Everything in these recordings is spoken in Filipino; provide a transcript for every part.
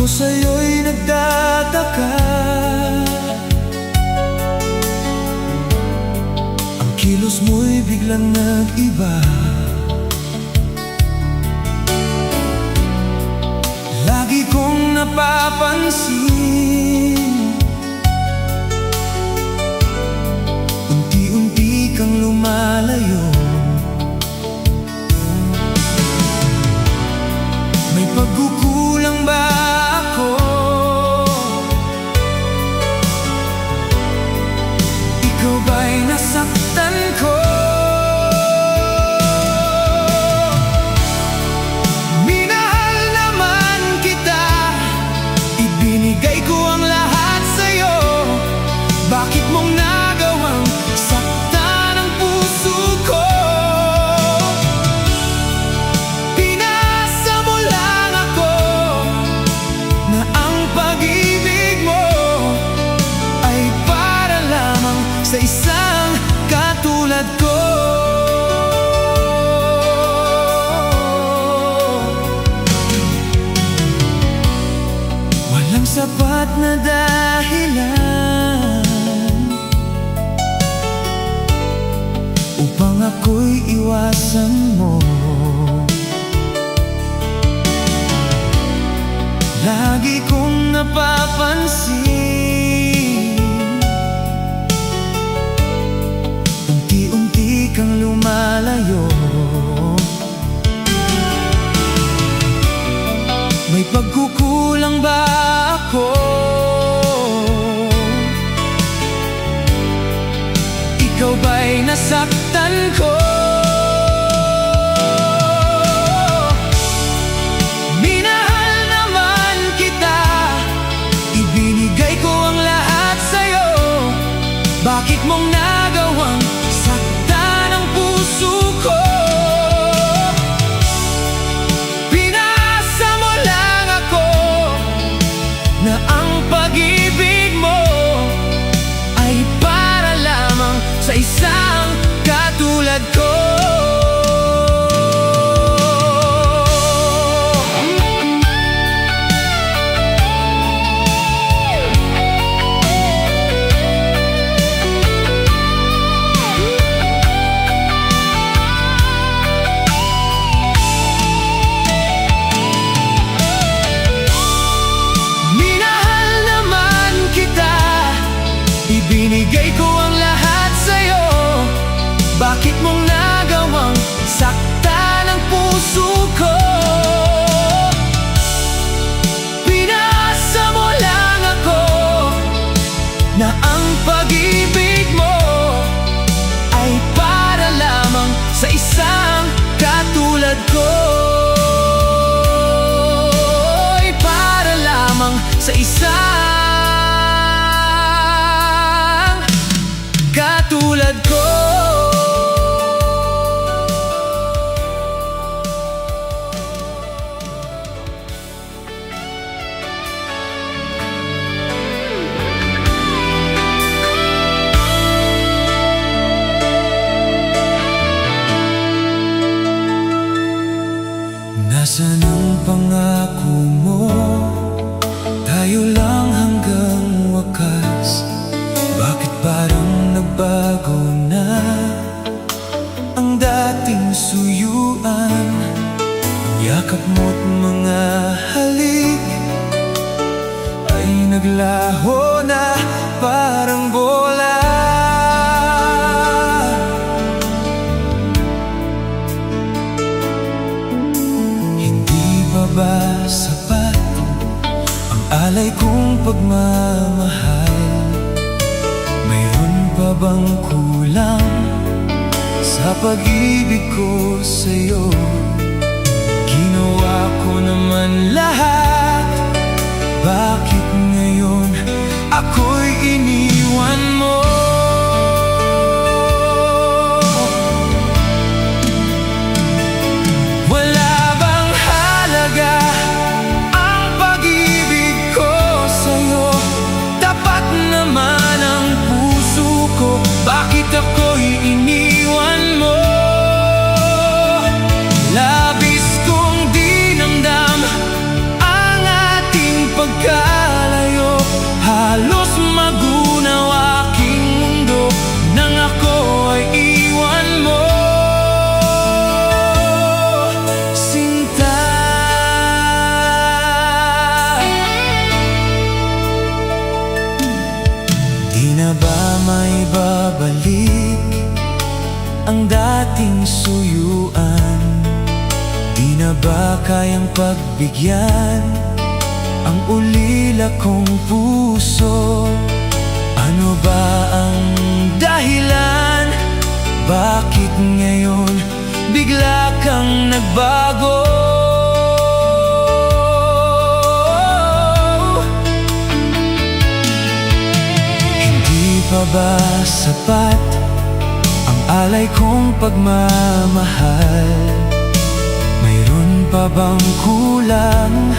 Ako sa'yo'y nagtataka, ang kilos mo'y biglang nag-iba. Lagi kong napapansin, unti-unti kang lumalayo. May pagkukulang ba ako? Ikaw ba'y nasaktan ko? Minahal naman kita, ibinigay ko ang lahat sa'yo. Bakit mong nagawang saktan ang puso ko? Sa isang katulad ko, walang sapat na dahilan upang ako'y iwasan mo. Lagi kong napapansin, kang lumalayo. May pagkukulang ba ako? Ikaw ba'y nasaktan ko? Minahal naman kita, ibinigay ko ang lahat sa'yo. Bakit mong nagawang puso ko? Pinasa mo lang ako na ang pag-ibig mo ay para lamang sa isang katulad ko. Binigay ko ang lahat sa'yo. Bakit mong nagawang saktan ang puso ko? Pinasa mo lang ako na ang pag-ibig mo ay para lamang sa isang katulad ko. Ay para lamang sa isang katulad ko. Nasaan ang pangako mo? Tayo lang hanggang wakas. Bakit parang nagbago na ang dating suyuan? Ang yakap mo't mga halik ay naglaho na parang bola. Hindi pa ba sapat ang alay kong pagmamahal? Mayroon pa bang kulang sa pag-ibig ko sa'yo? Ginawa ko naman lahat, bakit ngayon ako'y iniwan mo? Wala bang halaga ang pag-ibig ko sa'yo? Tapat naman ang puso ko, bakit ako'y iniwan mo? Labis kong dinamdam ang pagbigyan ang ulila kong puso. Ano ba ang dahilan? Bakit ngayon bigla kang nagbago? Hindi pa ba sapat ang alay kong pagmamahal? Mayroon pa bang kulang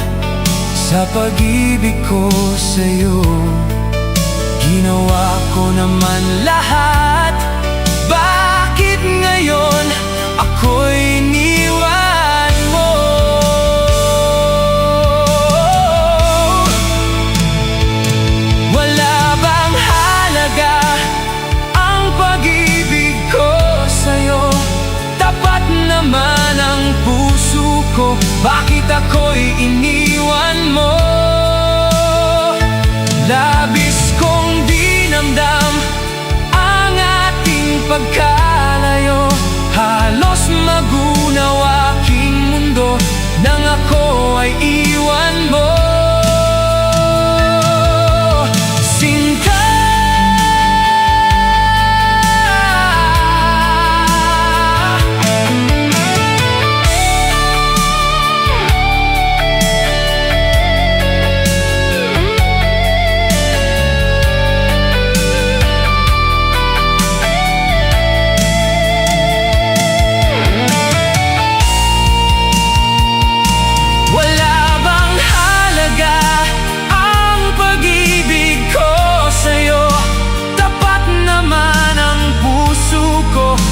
sa pag-ibig ko sa'yo? Ginawa ko naman lahat, bakit ngayon ako'y iniwan mo? Wala bang halaga ang pag-ibig ko sa'yo? Tapat naman ang puso ko, bakit ako'y iniwan mo? Labis kong dinamdam ang ating pagkalayo. Halos magunaw aking mundo nang ako ay iwan mo. Sinta,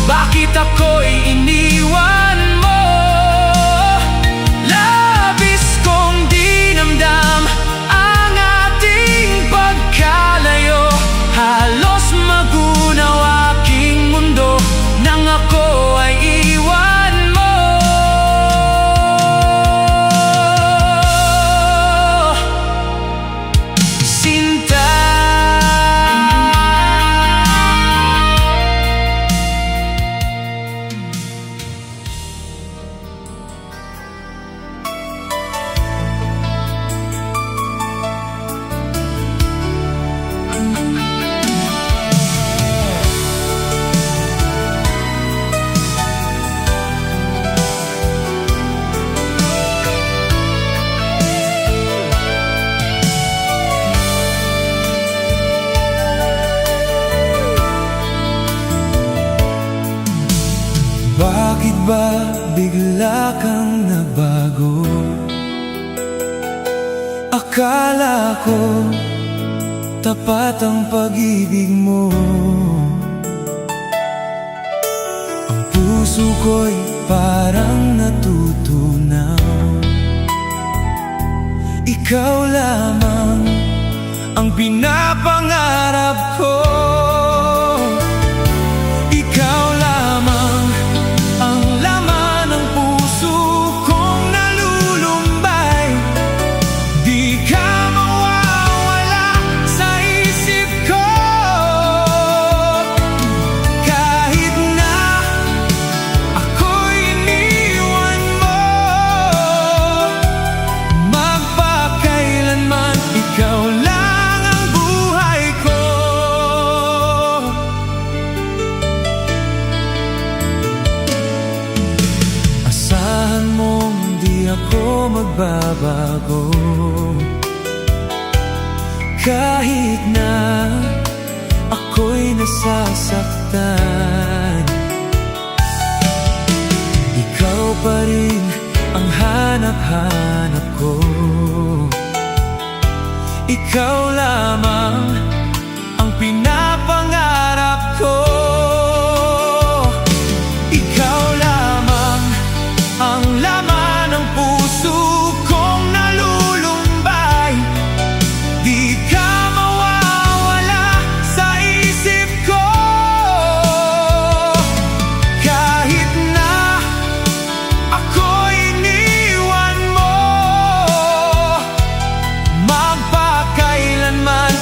bakit ako'y iniwan mo? Labis kong dinamdam ang ating pagkalayo. Halos magunaw aking mundo nang ako ay iwan mo. Sinta, bakit ba bigla kang nabago? Akala ko tapat ang pag-ibig mo. Ang puso ko'y parang natutunaw. Ikaw lamang ang pinapangarap ko. Ikaw lamang ang laman ng puso kong nalulumbay. Di ka mawawala sa isip ko. Kahit na ako'y iniwan mo, magpakailanman ikaw lang ang buhay ko. Asahan mong di ako magbabago. Kahit na ako'y nasasaktan, ikaw pa rin ang hanap-hanap ko. Ikaw lamang ang pinapangarap ko. Ikaw lamang ang laman ng puso kong nalulumbay. Di ka mawawala sa isip ko. Kahit na ako'y iniwan mo, magpakailanman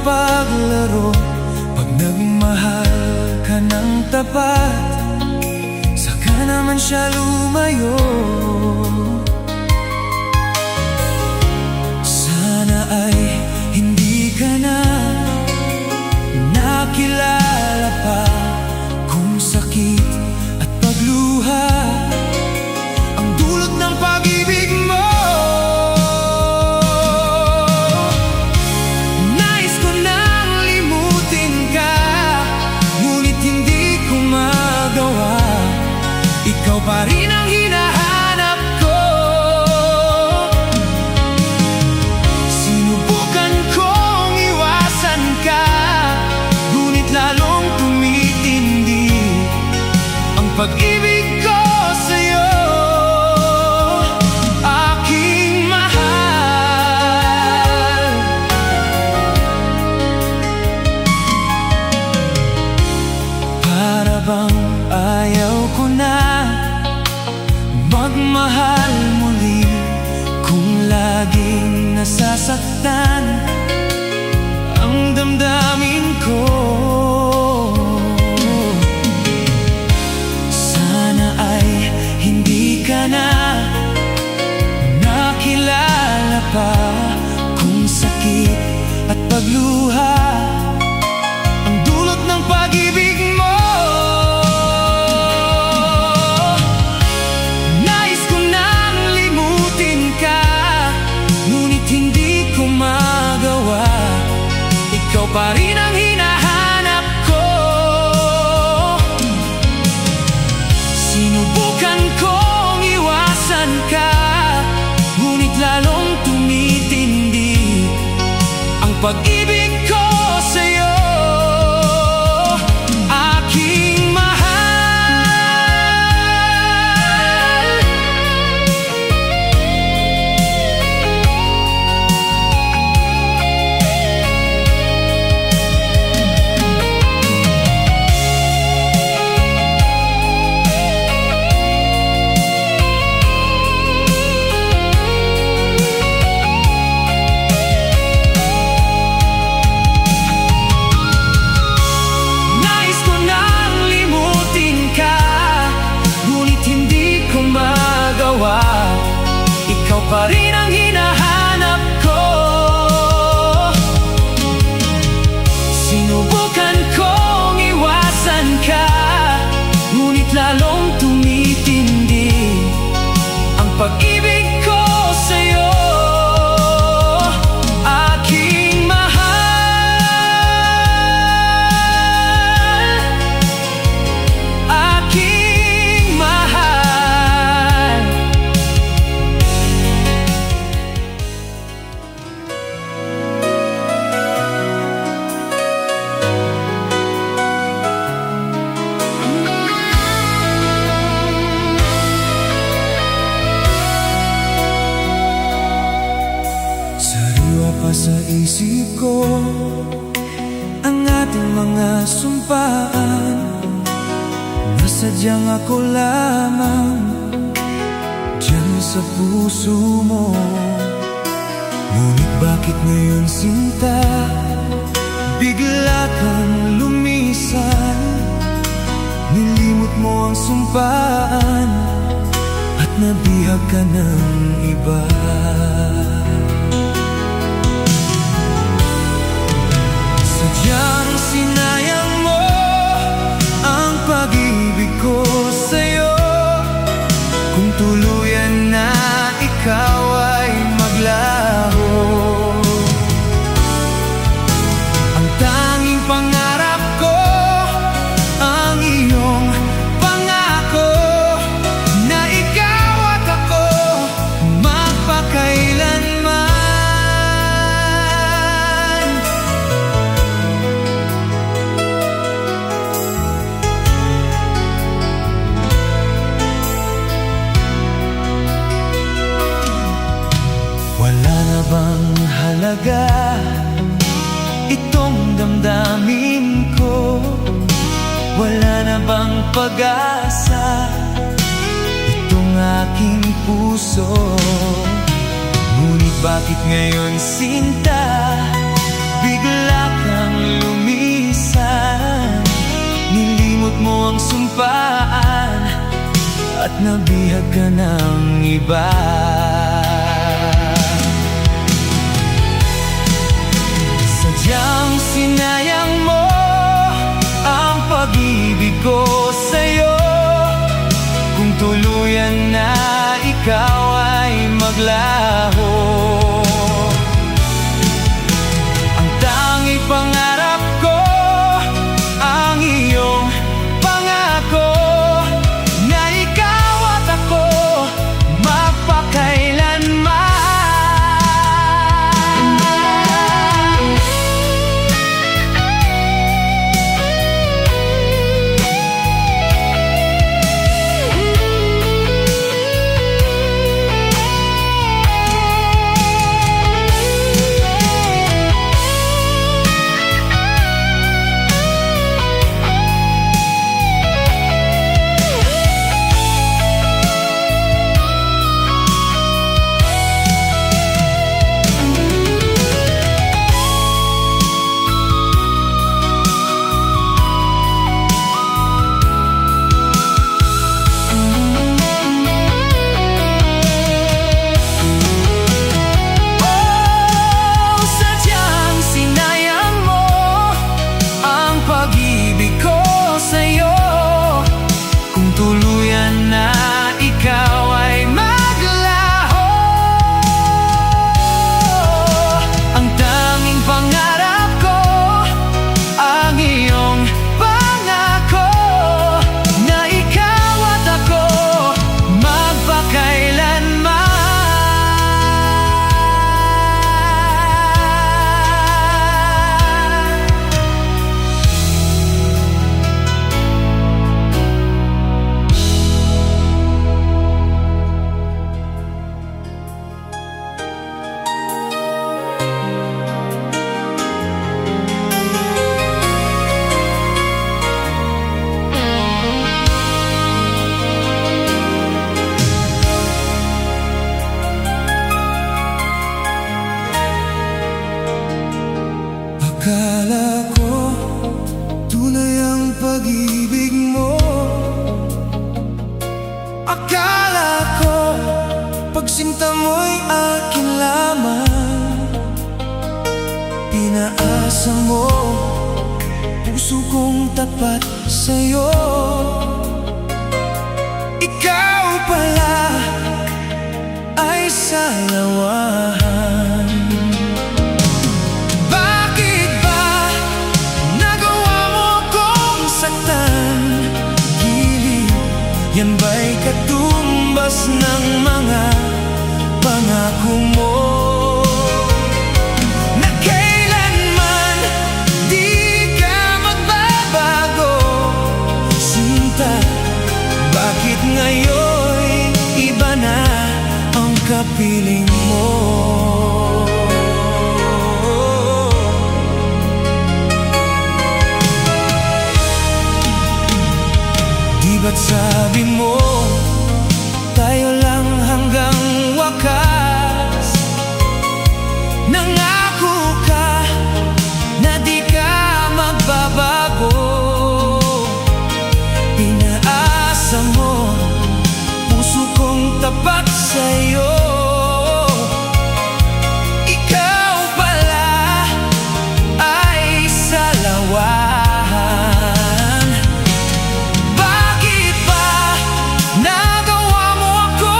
paglaro. Pag nagmahal ka ng tapat, saka naman siya lumayo. Sana ay hindi ka na nakilala pa kung sakit at pagluha ang dulot ng pag-ibig mo. Nais ko nang limutin ka, ngunit hindi ko magawa. Ikaw pa rin ang hinahanap ko. Sinubukan kong iwasan ka, ngunit lalong tumitindi ang pag-ibig ko sa'yo, aking mahal. Para bang ayaw ko na magmahal muli kung laging nasasaktan ang damdamin ko. Sana ay hindi ka na nakilala pa kung sakit at pagluha ang dulot ng pag-ibig mo. Nais ko nang limutin ka, ngunit hindi ko magawa. Ikaw pa rin ang hinahanap ko. Sinubukan kong iwasan ka, ngunit lalong tumitindi ang pag-ibig ko sa'yo, aking mahal. Nais ko nang limutin ka, ngunit hindi ko magawa. Ikaw pa rin ang hinahanap ko. Sinubukan kong iwasan ka, ngunit lalong tumitindi ang pag-ibig ko sa'yo, aking mahal, aking mahal. Sariwa pa sa isip ko ang ating mga sumpaan, na sadyang ako lamang diyan sa puso mo. Ngunit bakit ngayon, sinta, bigla kang lumisan? Nilimot mo ang sumpaan at nabihag ka ng iba. Sadyang sinayang mo ang pag-ibig ko sa'yo. Kung tuluyan na ikaw ay maglaho, ang tanging pangarap ko ang iyong pangako, na ikaw at ako magpakailanman. Wala na bang halaga itong damdamin ko? Wala na bang pag-asa itong aking puso? Ngunit bakit ngayon, sinta, bigla kang lumisan. Nilimot mo ang sumpaan at nabihag ka ng iba. Sadyang sinayang mo ang pag-ibig ko sa'yo. Kung tuluyan na ikaw ay maglaho, ang tanging pangarap ko, ang iyong pangako, na ikaw at ako magpakailanman. Tuluyan na ikaw ay maglaho, ang tanging pangarap ko, ang iyong pangako, na ikaw at ako magpakailanman. Akala ko tunay ang pag-ibig mo. Akala ko pagsinta mo'y akin lamang. Pinaasa mo puso kong tapat sa'yo. Ikaw pala ay salawahan. Yan ba'y katumbas ng mga pangako mo, na kailanman di ka magbabago? Sinta, bakit ngayon iba na ang kapiling mo? Di ba't sabi mo tayo lang hanggang wakas? Nangako ka na di ka magbabago. Pinaasa mo puso kong tapat sa'yo. Ikaw pala ay salawahan. Bakit ba nagawa mo ako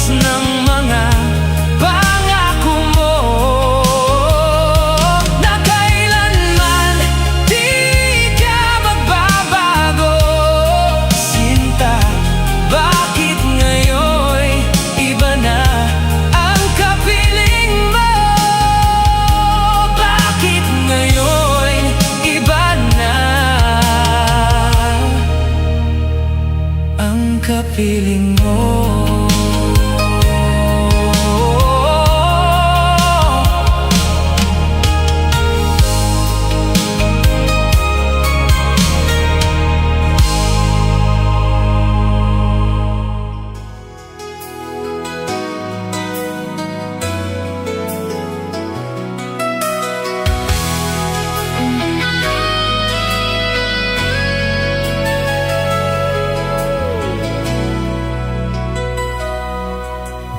ng mga pangako mo na kailanman di ka magbabago. Sinta, bakit ngayon iba na ang kapiling mo? Bakit ngayon iba na ang kapiling mo?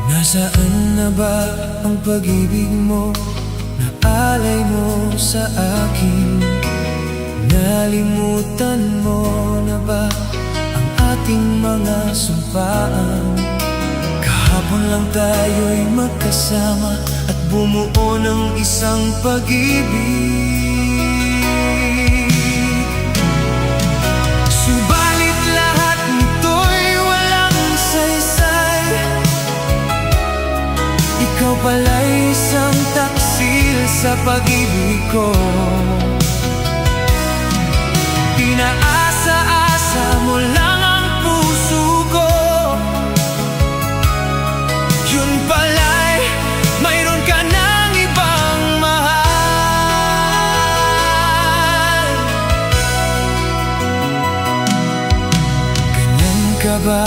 Nasaan na ba ang pag-ibig mo na alay mo sa akin? Nalimutan mo na ba ang ating mga sumpaan? Kahapon lang tayo'y magkasama at bumuo ng isang pag-ibig. Subalit lahat nito'y walang saysay. Ikaw pala'y isang taksil sa pag-ibig ko. Pinaasa-asa mo lang ang puso ko. Yun pala'y mayroon ka ng ibang mahal. Ganyan ka ba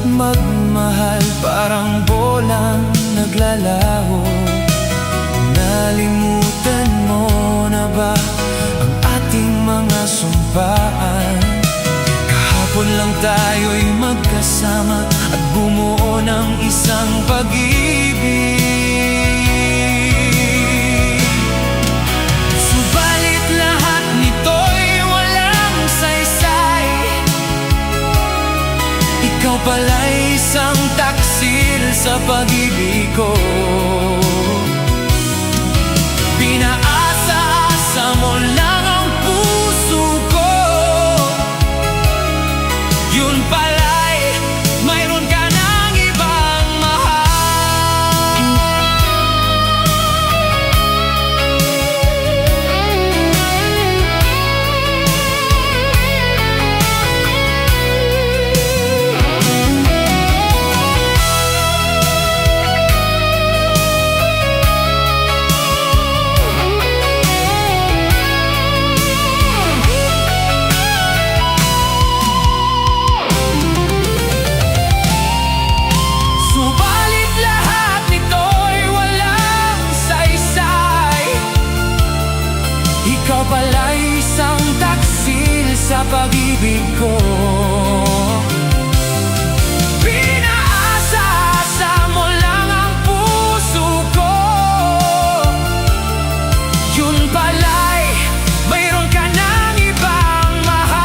magmahal? Parang bolang naglalaho. Nalimutan mo na ba ang ating mga sumpaan? Kahapon lang tayo'y magkasama at bumuo ng isang pag-ibig. Subalit lahat nito'y walang saysay. Ikaw pala'y isang taksil sa pag-ibig ko. Pinaasa-asa mo lang ang puso ko. Yun pala'y mayroon ka ng ibang mahal. Ikaw pala'y isang taksil sa pag-ibig ko. Pinaasa-asa mo lang ang puso ko. Yun pala'y mayroon ka ng ibang mahal.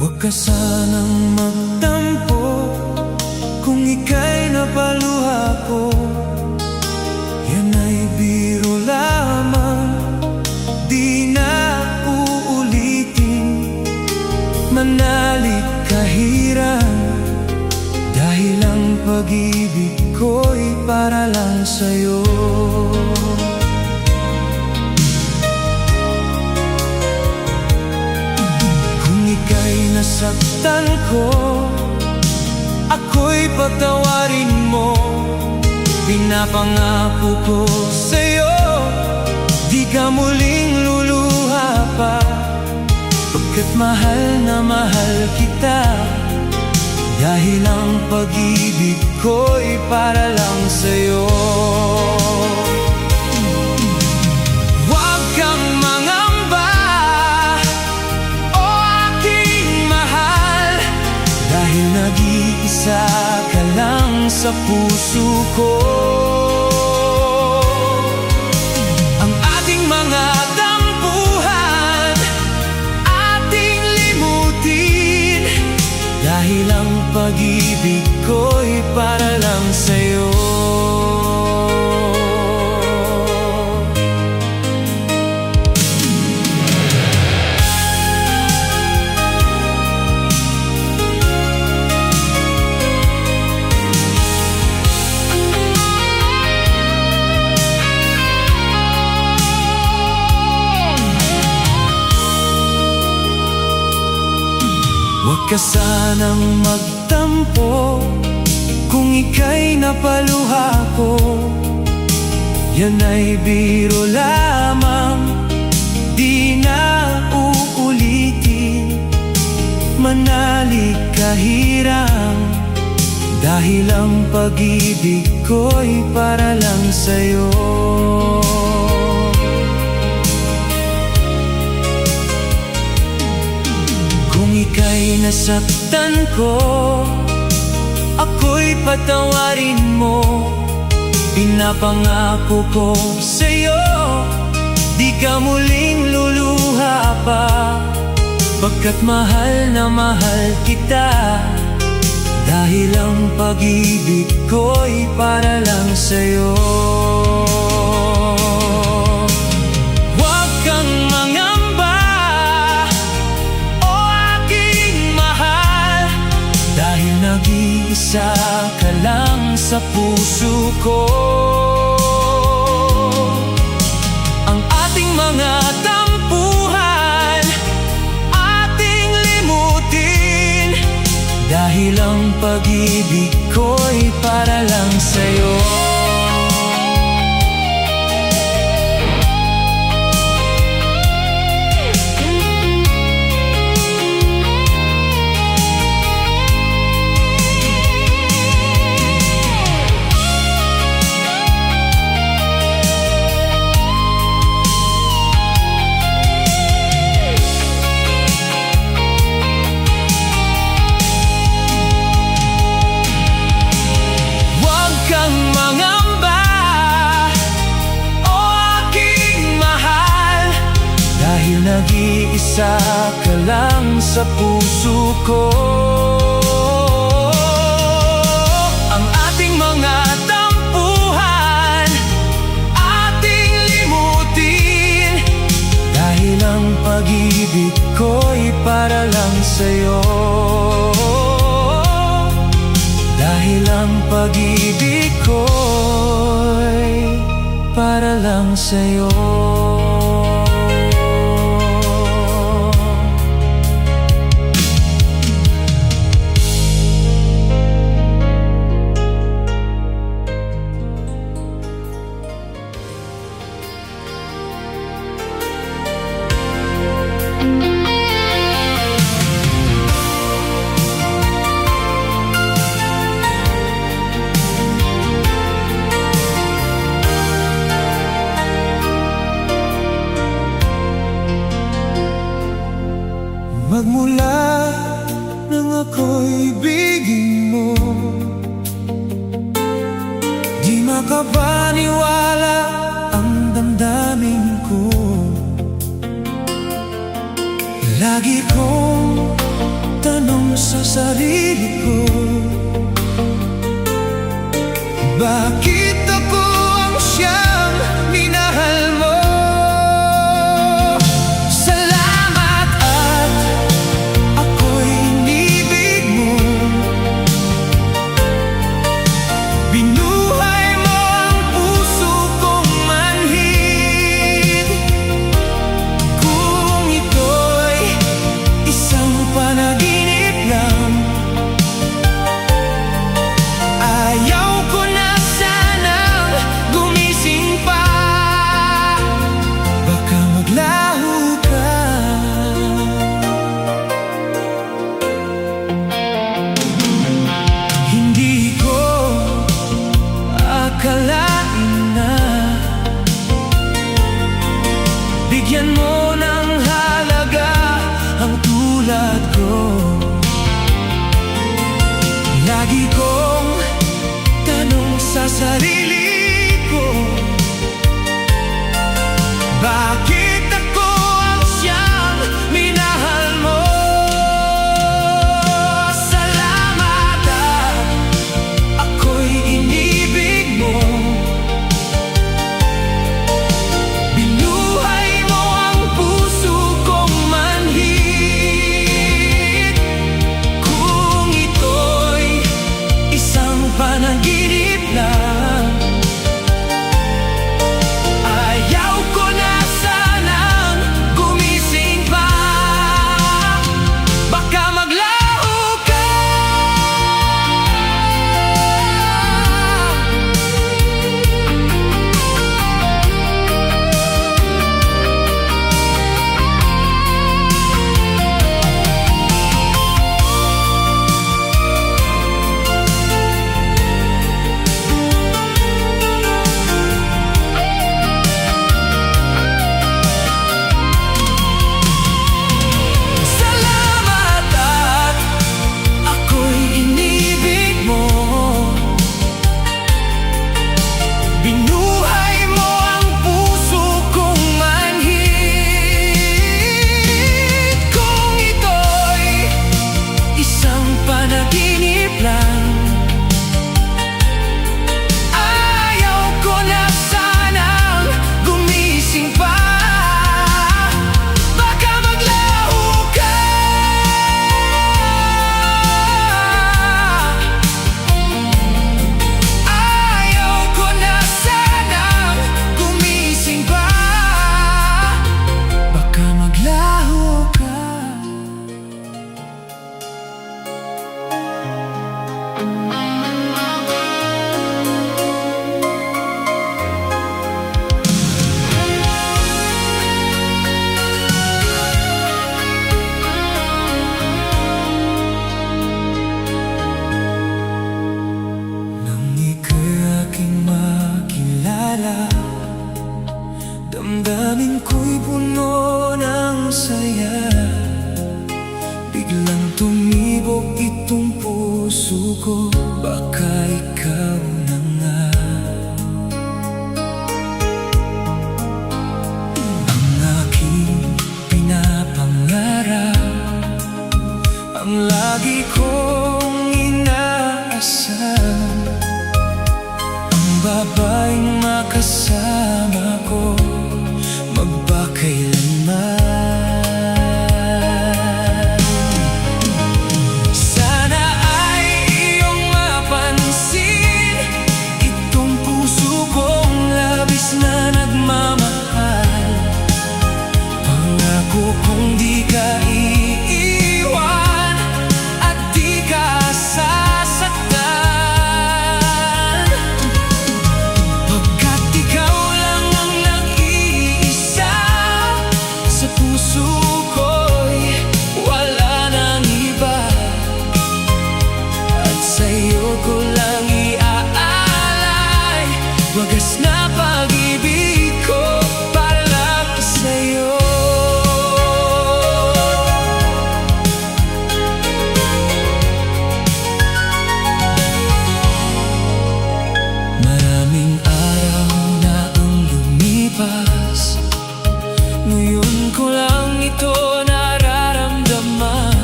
Huwag ka sanang magtampo kung ika'y napaluha ko. Yan ay biro lamang, di na uulitin. Manalig kahiran, dahil ang pag-ibig ko'y para lang sa'yo. Nasaktan ko, ako'y patawarin mo. Pinapangako ko sa'yo, di ka muling luluha pa. Pagkat mahal na mahal kita, dahil ang pag-ibig ko'y para lang sa'yo. Huwag kang mangamba, sa puso ko. Ang ating mga tampuhan, ating limutin, dahil ang pag-ibig ko'y para lang sa'yo. Huwag ka sanang magtampo kung ika'y napaluha ko. Yan ay biro lamang, di na uulitin. Manalig ka hirang, dahil ang pag-ibig ko'y para lang sa'yo. Ika'y nasaktan ko, ako'y patawarin mo. Pinapangako ko sa'yo, di ka muling luluha pa. Pagkat mahal na mahal kita, dahil ang pag-ibig ko'y para lang sa'yo. Nag-iisa ka lang sa puso ko. Ang ating mga tampuhan, ating limutin, dahil ang pag-ibig ko'y para lang sa'yo. Nag-iisa ka lang sa puso ko. Ang ating mga tampuhan, ating limutin, dahil ang pag-ibig ko'y para lang sa'yo. Dahil ang pag-ibig ko'y para lang sa'yo. Magmula nang ako'y ibigin mo, di makapaniwala ang damdamin ko. Lagi kong tanong sa sarili ko, bakit ako ang siyang minahal mo? Akalain na bigyan mo ng halaga ang tulad ko. Lagi kong Binuhay mo ang puso kong manhid. Kung ito'y isang panaginip lang, ayaw ko na sanang gumising pa. Baka maglaho ka. Ayaw ko na sanang gumising pa. Baka maglaho ka. Nang ika'y aking makilala, damdamin ko'y puno ng saya. Biglang tumibok itong puso ko, baka ikaw na nga. Ang aking pinapangarap, ang lagi kong inaasam, ang babaeng makasama ko magpakailanman. Sana ay iyong mapansin itong puso kong labis na nagmamahal. Pangako kong di ka iiwan at di ka sasaktan, pagkat ikaw lang ang nag-iisa sa puso ko'y wala nang iba. At sa'yo ko lang iaalay wagas na pag-ibig ko para lang sa'yo. Maraming araw na ang lumipas, ngayon ko lang ito nararamdaman.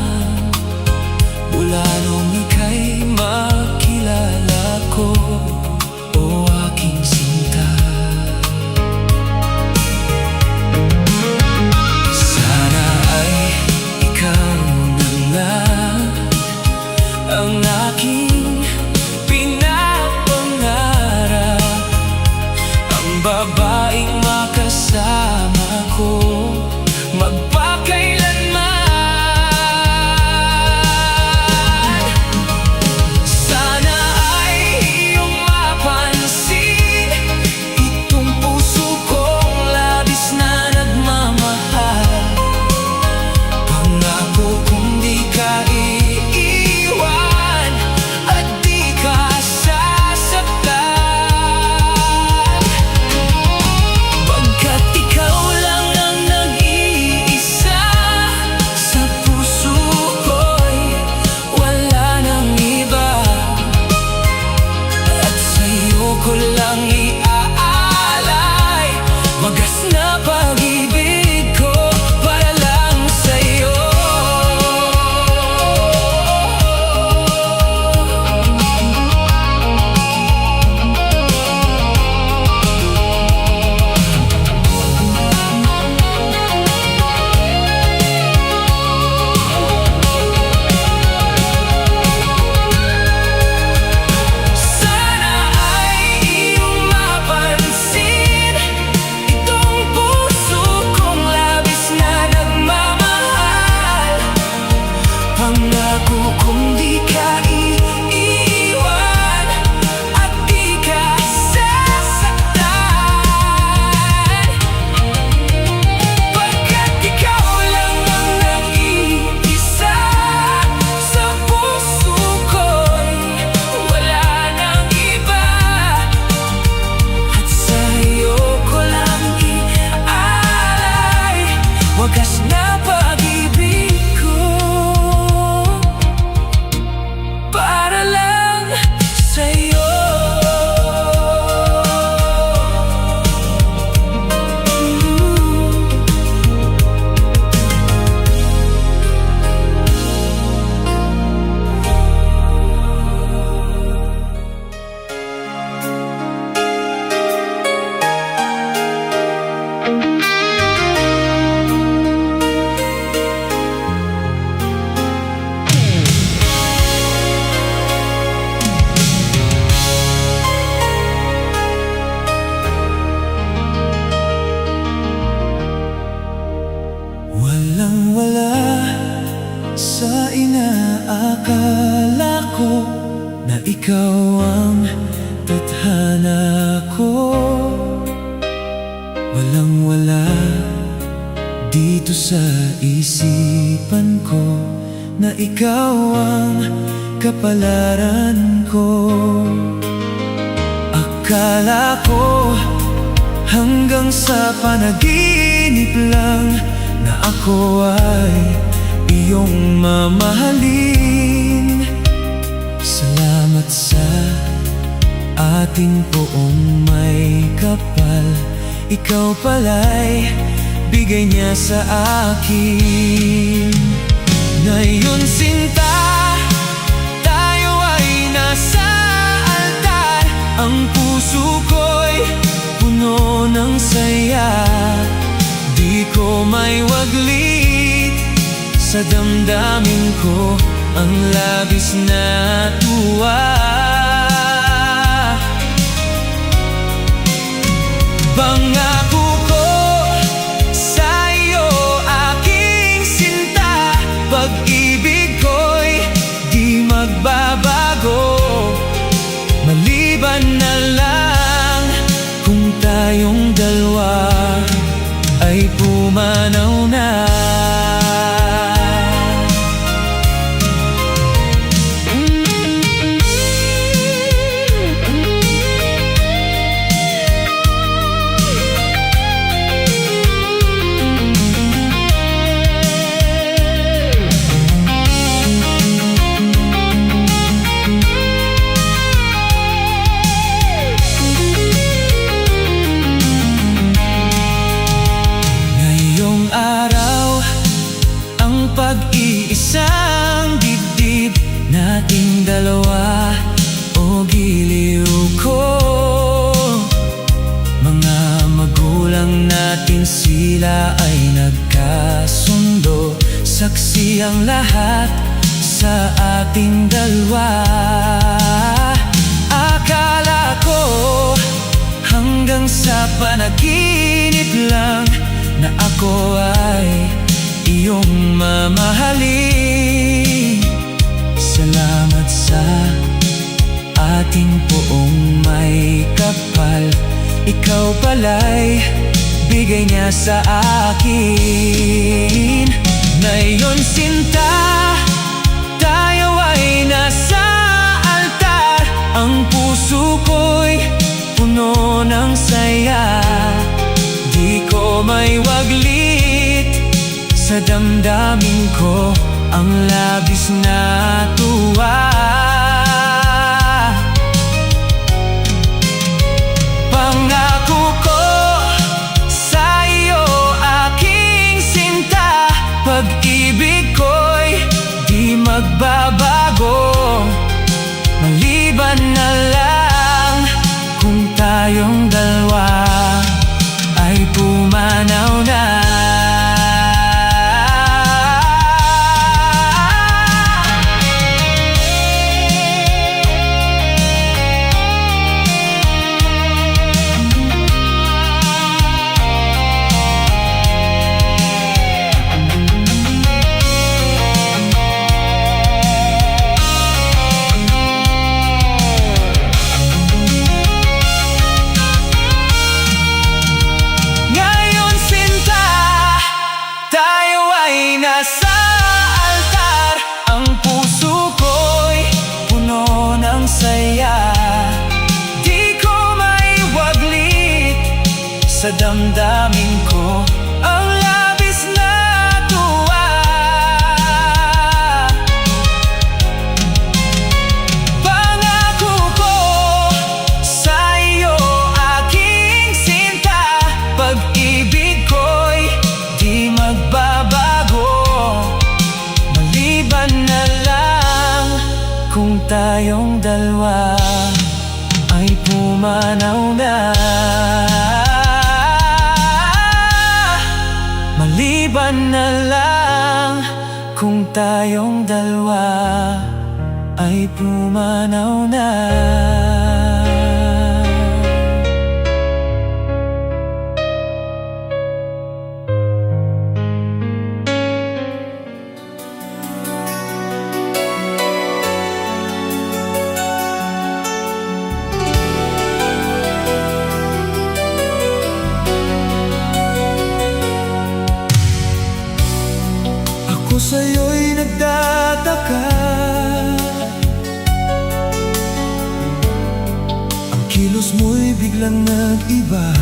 Mula nung ika'y makilala ko, o aking sinta, ako, walang-wala dito sa isipan ko na ikaw ang kapalaran ko. Akala ko hanggang sa panaginip lang na ako ay iyong mamahalin. Salamat sa ating poong may kapal, ikaw pala'y bigay niya sa akin. Ngayon sinta, tayo ay nasa altar. Ang puso ko'y puno ng saya, di ko may waglit. Sa damdamin ko ang labis na tuwa. Pangako ko sa iyo, aking sinta, pag-ibig ko'y di magbabago. Maliban na lang kung tayong dalawa ay pumanaw na. Pag-iisang dibdib nating dalawa, o giliw ko. Mga magulang natin, sila ay nagkasundo. Saksi ang lahat sa ating dalawa. Akala ko hanggang sa panaginip lang na ako ay iyong mamahalin. Salamat sa ating poong may kapal, ikaw pala'y bigay niya sa akin. Ngayon sinta, tayo ay nasa altar. Ang puso ko'y puno ng saya, di ko may waglit. Sa damdamin ko ang labis na tuwa. Pangako ko sa iyo, aking sinta, pag-ibig ko'y di magbabago. Maliban na lang kung tayong dalawa ay pumanaw na. Nasa altar, ang puso ko'y puno ng saya, di ko may waglit. Sa damdamin ko ang labis na tuwa. Pangako ko sa iyo, aking sinta, pag-ibig ko'y di magbabago. Maliban na lang kung tayong dalawa ay pumanaw na. Maliban na lang kung tayong dalawa ay pumanaw na. biglang nag-iba.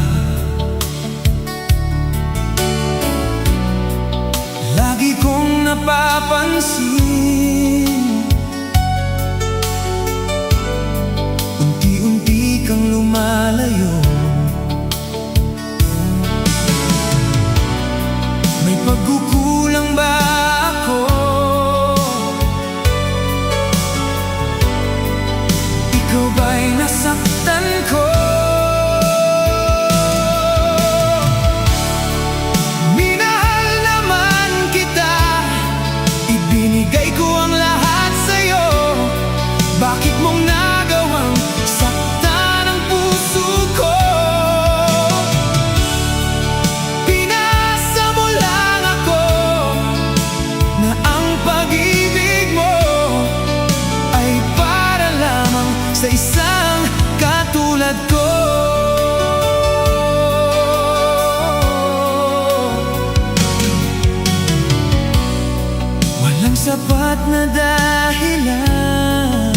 Lagi kong napapansin, unti-unti kang lumalayo. May pagkukulang ba ako? Ikaw ba'y nasaktan ko? Minahal naman kita, ibinigay ko ang lahat sa'yo. Bakit mong nagawang saktan ang puso ko? Pinasa mo lang ako na ang pag-ibig mo ay para lamang sa isang katulad ko. Walang sapat na dahilan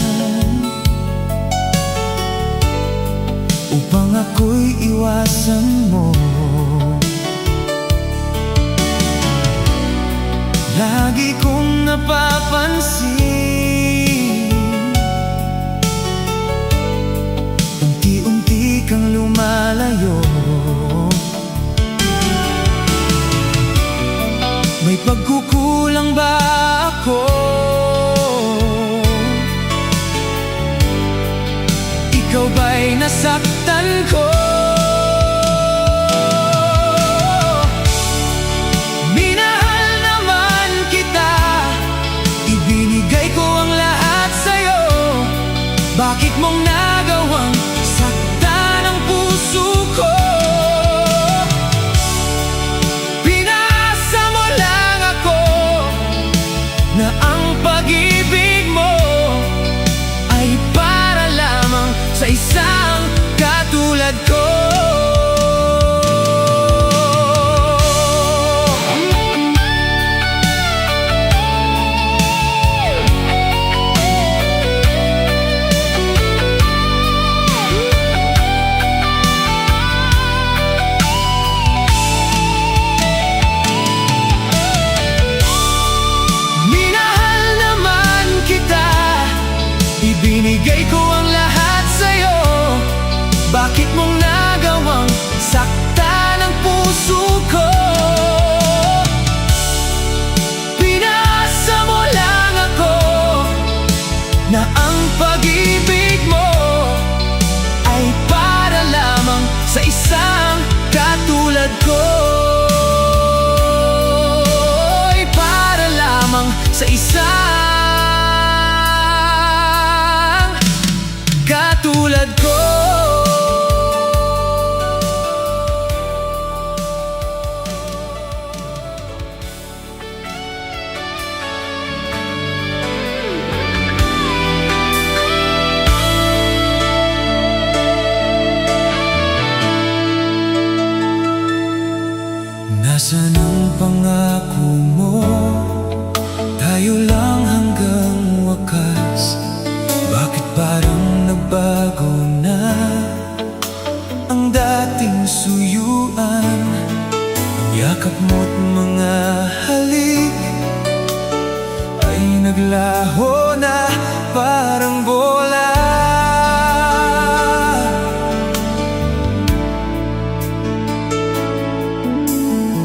upang ako'y iwasan mo. Lagi kong napapansin, unti-unti kang lumalayo. May pagkukulang ba ako? Ikaw ba'y nasaktan ko? Minahal naman kita, ibinigay ko ang lahat sa'yo. Bakit mong nagawang saktan ang puso ko? Pinasa mo lang ako na ang pag-ibig mo ay para lamang sa isang katulad ko. Minahal naman kita, ibinigay ko ang lahat sa'yo. Bakit mong nagawang saktan ang puso ko? Pinasa mo lang ako na ang pag-ibig mo ay para lamang sa isang katulad ko. Ay para lamang sa isang katulad ko. Nasaan ang pangako mo? Tayo lang hanggang wakas. Bakit parang nagbago na ang dating suyuan? Ang yakap mo't mga halik ay naglaho na parang bola.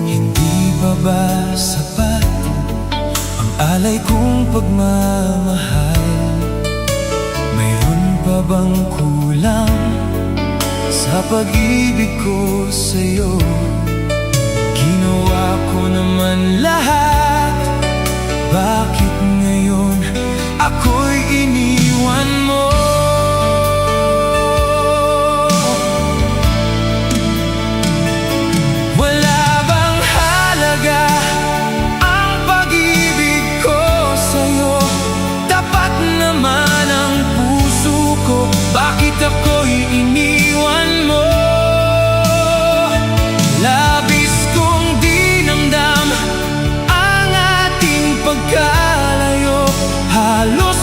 Hindi pa ba sapat ang alay kong pagmamahal? Mayroon pa bang kulang sa pag-ibig ko sa'yo? Ginawa ko naman lahat, bakit ngayon ako'y iniwan mo? Wala bang halaga ang pag-ibig ko sa'yo? Tapat naman ang puso ko, bakit ako'y iniwan mo? Labis kong dinamdam ang ating pagkalayo, halos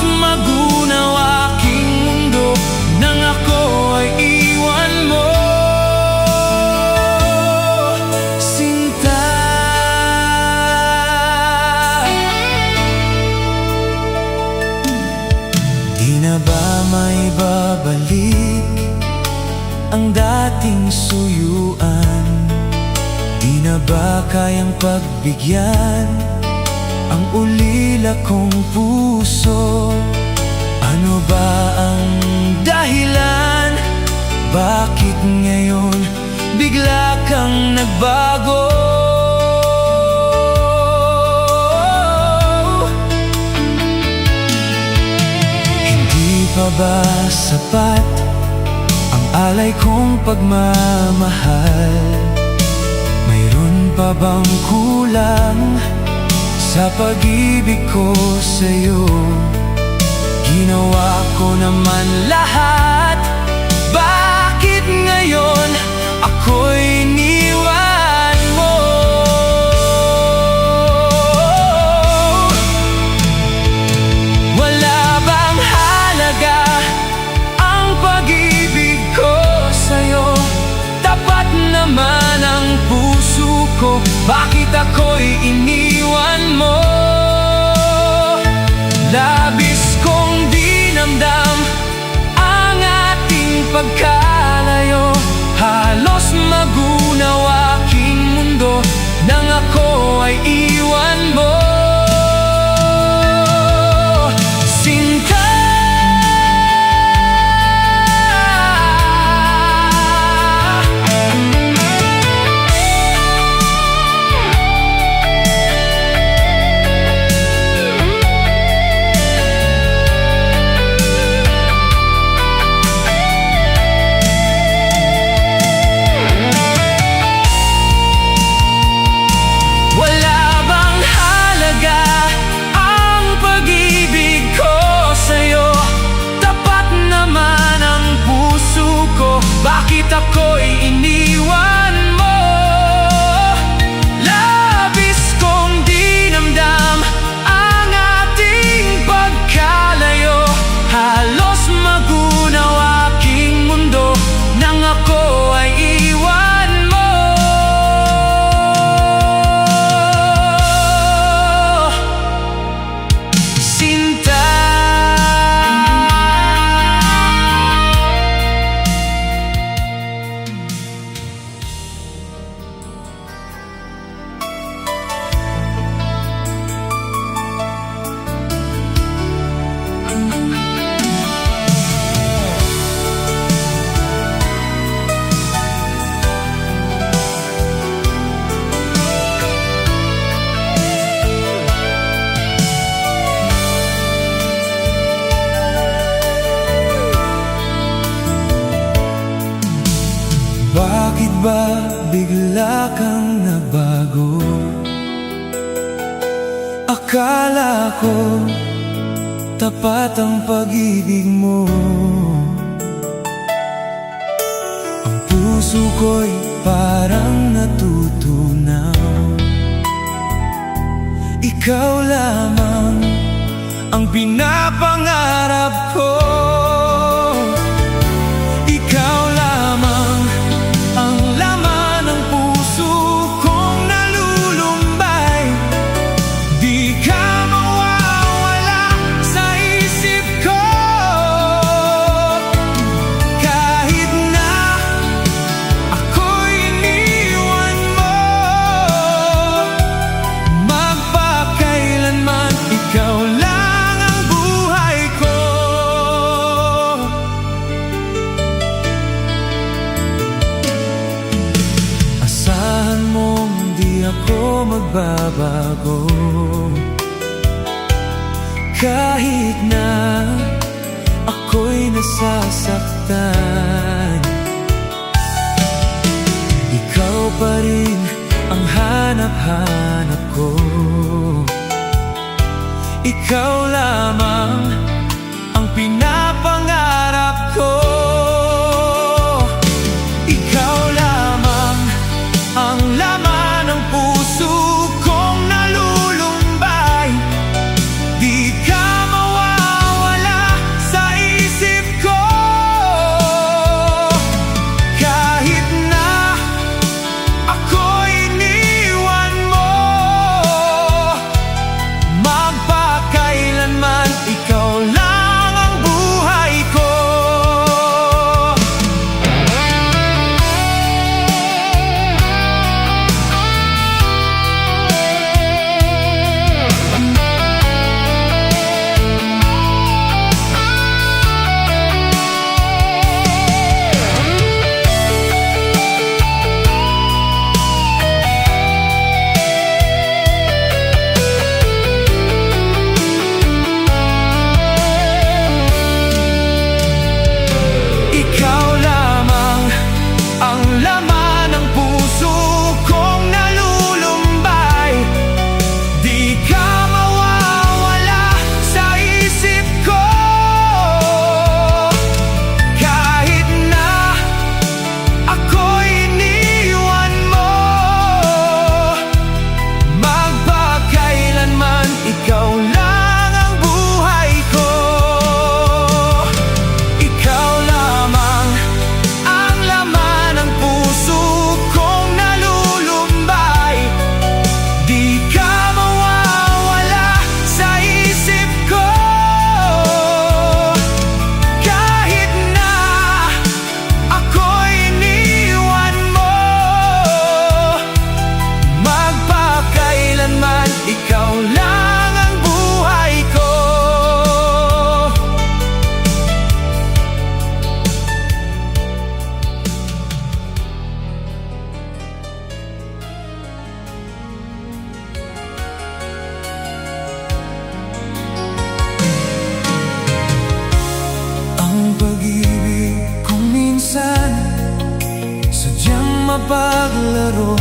ang dating suyuan, di na ba kayang pagbigyan ang ulila kong puso? Ano ba ang dahilan? Bakit ngayon bigla kang nagbago? Hindi pa ba sapat ang alay kong pagmamahal? Mayroon pa bang kulang sa pag-ibig ko sa'yo? Ginawa ko naman lahat, bakit ngayon ako'y iniwan mo? Wala bang halaga ang pag-ibig ko sa'yo? Tapat naman ang puso ko, bakit ako'y iniwan mo? Labis kong dinamdam ang ating pagkalayo, halos magunaw aking mundo nang ako ay iwan mo. Sinta, bakit ako'y iniwan mo? Labis kong dinamdam ang ating pagkalayo, halos magunaw aking mundo nang ako ay iwan mo. Sinta, bakit ba bigla kang nabago? Akala ko tapat ang pag-ibig mo. Ang puso ko'y parang natutunaw. Ikaw lamang ang pinapangarap ko. Ikaw lamang ang laman ng puso kong nalulumbay. Di ka mawawala sa isip ko. Kahit na ako'y iniwan mo, magpakailanman ikaw lang ang buhay ko. Asahan mong di ako magbabago, kahit na ako'y nasasaktan. Ikaw pa rin ang hanap-hanap ko. Ikaw lamang ang pinapangarap ko. Ikaw lamang ang laman ng puso kong nalulumbay. Di ka mawawala sa isip ko. Kahit na ako'y iniwan mo, magpakailanman ikaw lang mapaglaro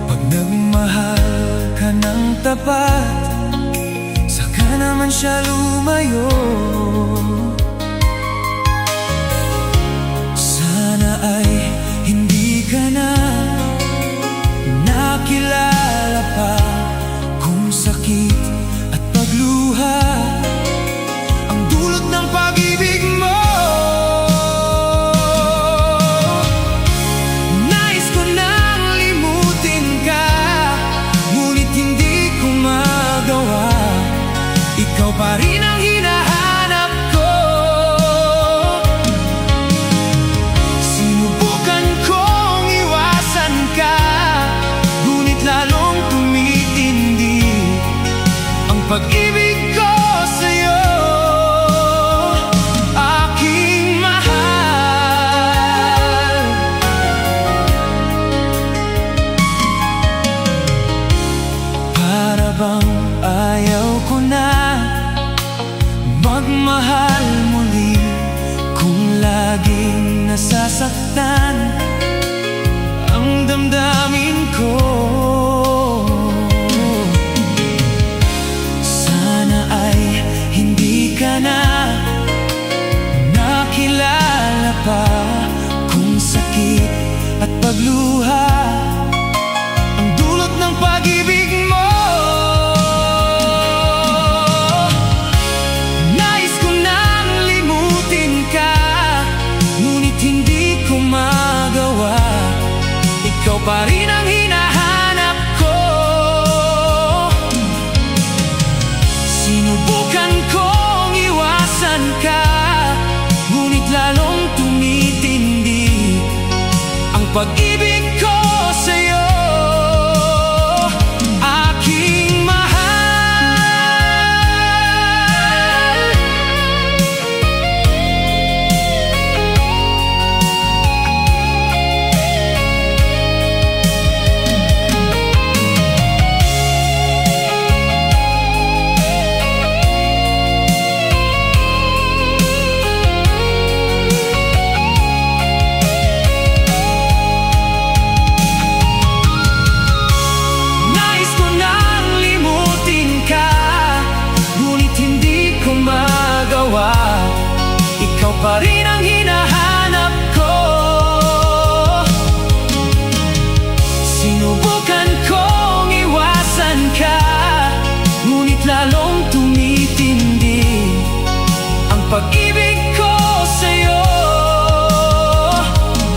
pag nagmahal ka ng tapat, saka naman siya lumayo. Sana ay hindi ka na nakilala pa kung sakit at pagluha ang dulot ng pag-ibig mo. Nais ko nang limutin ka, ngunit hindi ko magawa. Ikaw pa rin ang hinahanap ko. Sinubukan kong iwasan ka, ngunit lalong tumitindi ang pag-ibig ko sa'yo, aking mahal. Para bang ayaw ko na magmahal muli kung laging nasasaktan ang damdamin ko. Sana ay hindi ka na nakilala pa kung sakit at pagluha ang dulot ng pag-ibig mo. Nais ko nang limutin ka, ngunit hindi ko magawa. Ikaw pa rin ang hinahanap ko. Sinubukan kong iwasan ka, ngunit lalong tumitindi ang pag-ibig ko sa'yo, aking mahal. Nais ko nang limutin ka, ngunit hindi ko magawa. Ikaw pa rin ang hinahanap ko. Sinubukan kong iwasan ka, ngunit lalong tumitindi ang pag-ibig ko sa'yo,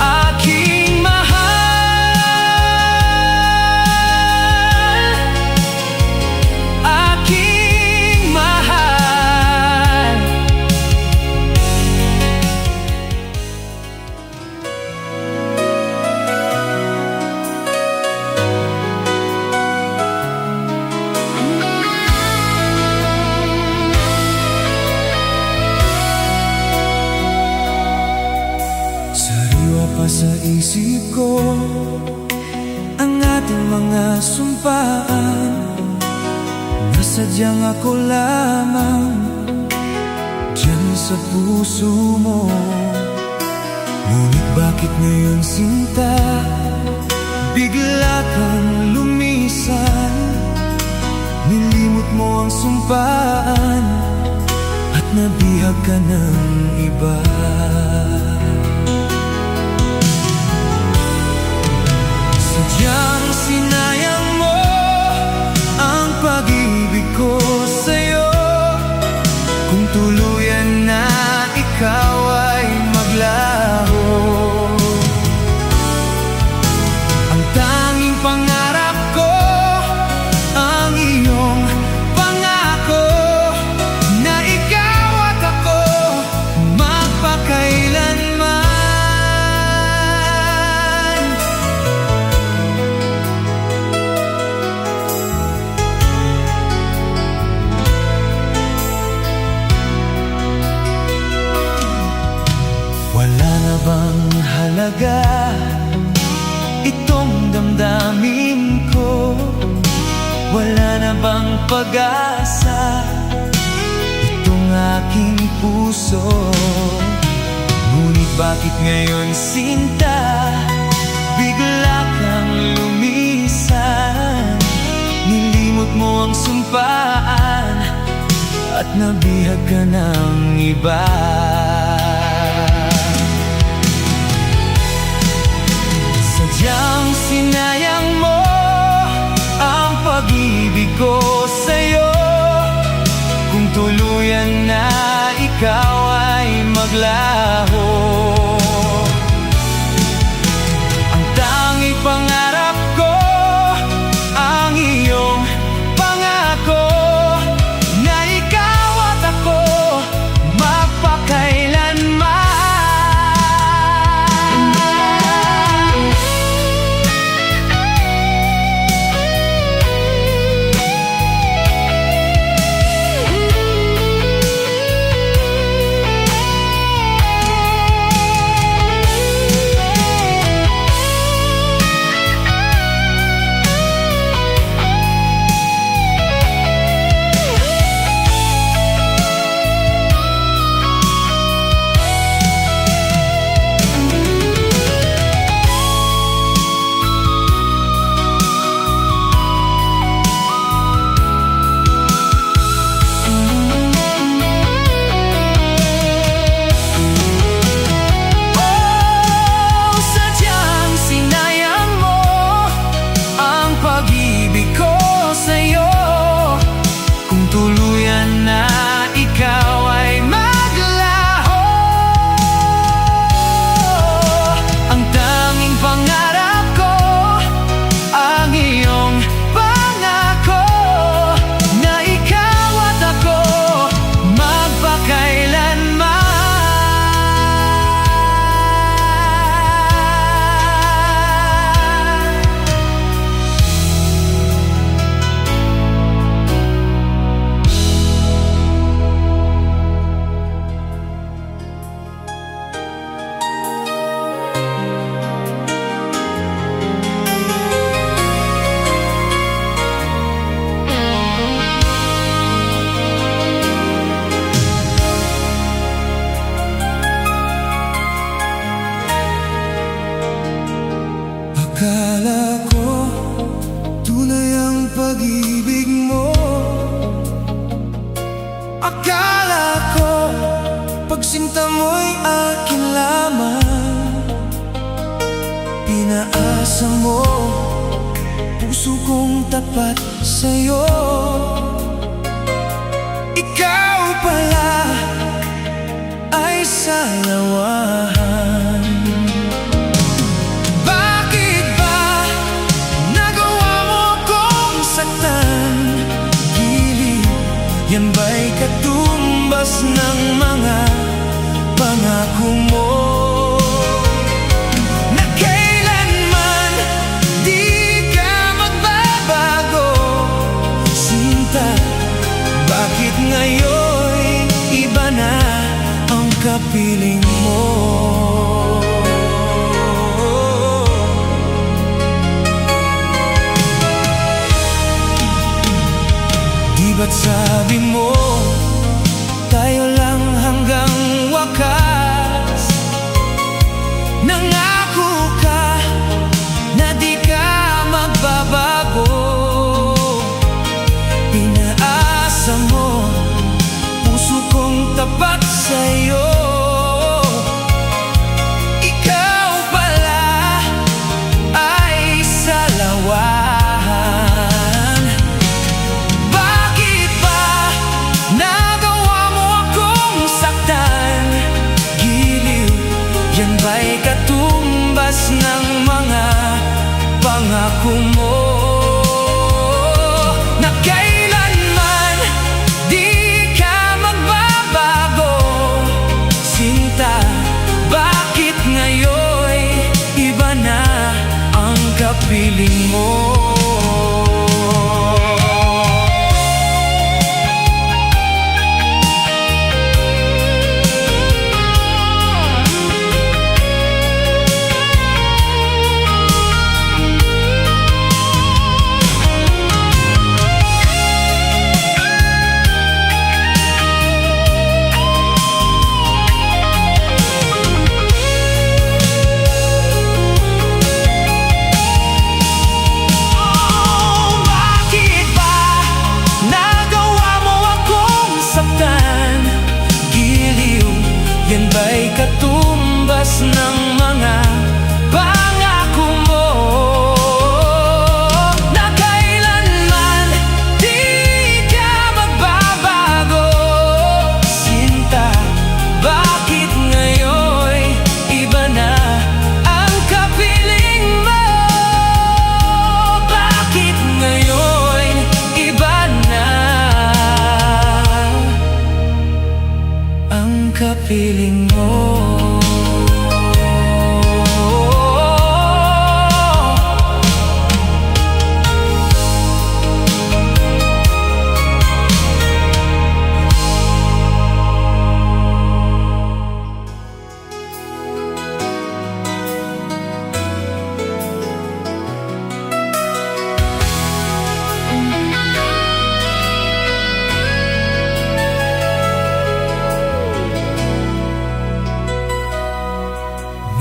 aking mahal, aking mahal. Sariwa pa sa isip ko ang ating mga sumpaan, na sadyang ako lamang diyan sa puso mo. Ngunit bakit ngayon, sinta, bigla kang lumisan? Nilimot mo ang sumpaan at nabihag ka ng iba. Sadyang sinayang mo ang pag-ibig ko sa'yo. Kung tuluyan na ikaw ay maglaho, ang tanging pangarap ko ang iyong pangako, na ikaw at ako magpakailanman. Wala na bang halaga itong damdamin ko? Wala na bang pag-asa itong aking puso? Ngunit bakit ngayon, sinta, bigla nabihag ka ng iba. Sadyang sinayang mo ang pag-ibig ko sa'yo. Kung tuluyan na ikaw ay maglaho, ang tanging pangarap ko, ang iyong pangako, na ikaw at ako magpakailanman. Tuluyan na ikaw ay maglaho, ang tanging pangarap ko, ang iyong pangako, na ikaw at ako magpakailanman. Akala ko tunay ang pag-ibig mo. Akala ko pagsinta mo'y akin lamang. Pinaasa mo puso kong tapat sa'yo. Ikaw pala ay salawahan. Yan ba'y katumbas ng mga pangako mo, na kailanman di ka magbabago? Sinta, bakit ngayon iba na ang kapiling mo? Ba't sabi mo, tayo lang hanggang wakas? Nangako ka na di ka magbabago. Pinaasa mo puso kong tapat sa'yo. Ikaw pala ay salawahan. Ba'y katumbas ng mga pangako mo, na kailanman di ka magbabago? Sinta, bakit ngayon iba na ang kapiling mo? piling mo.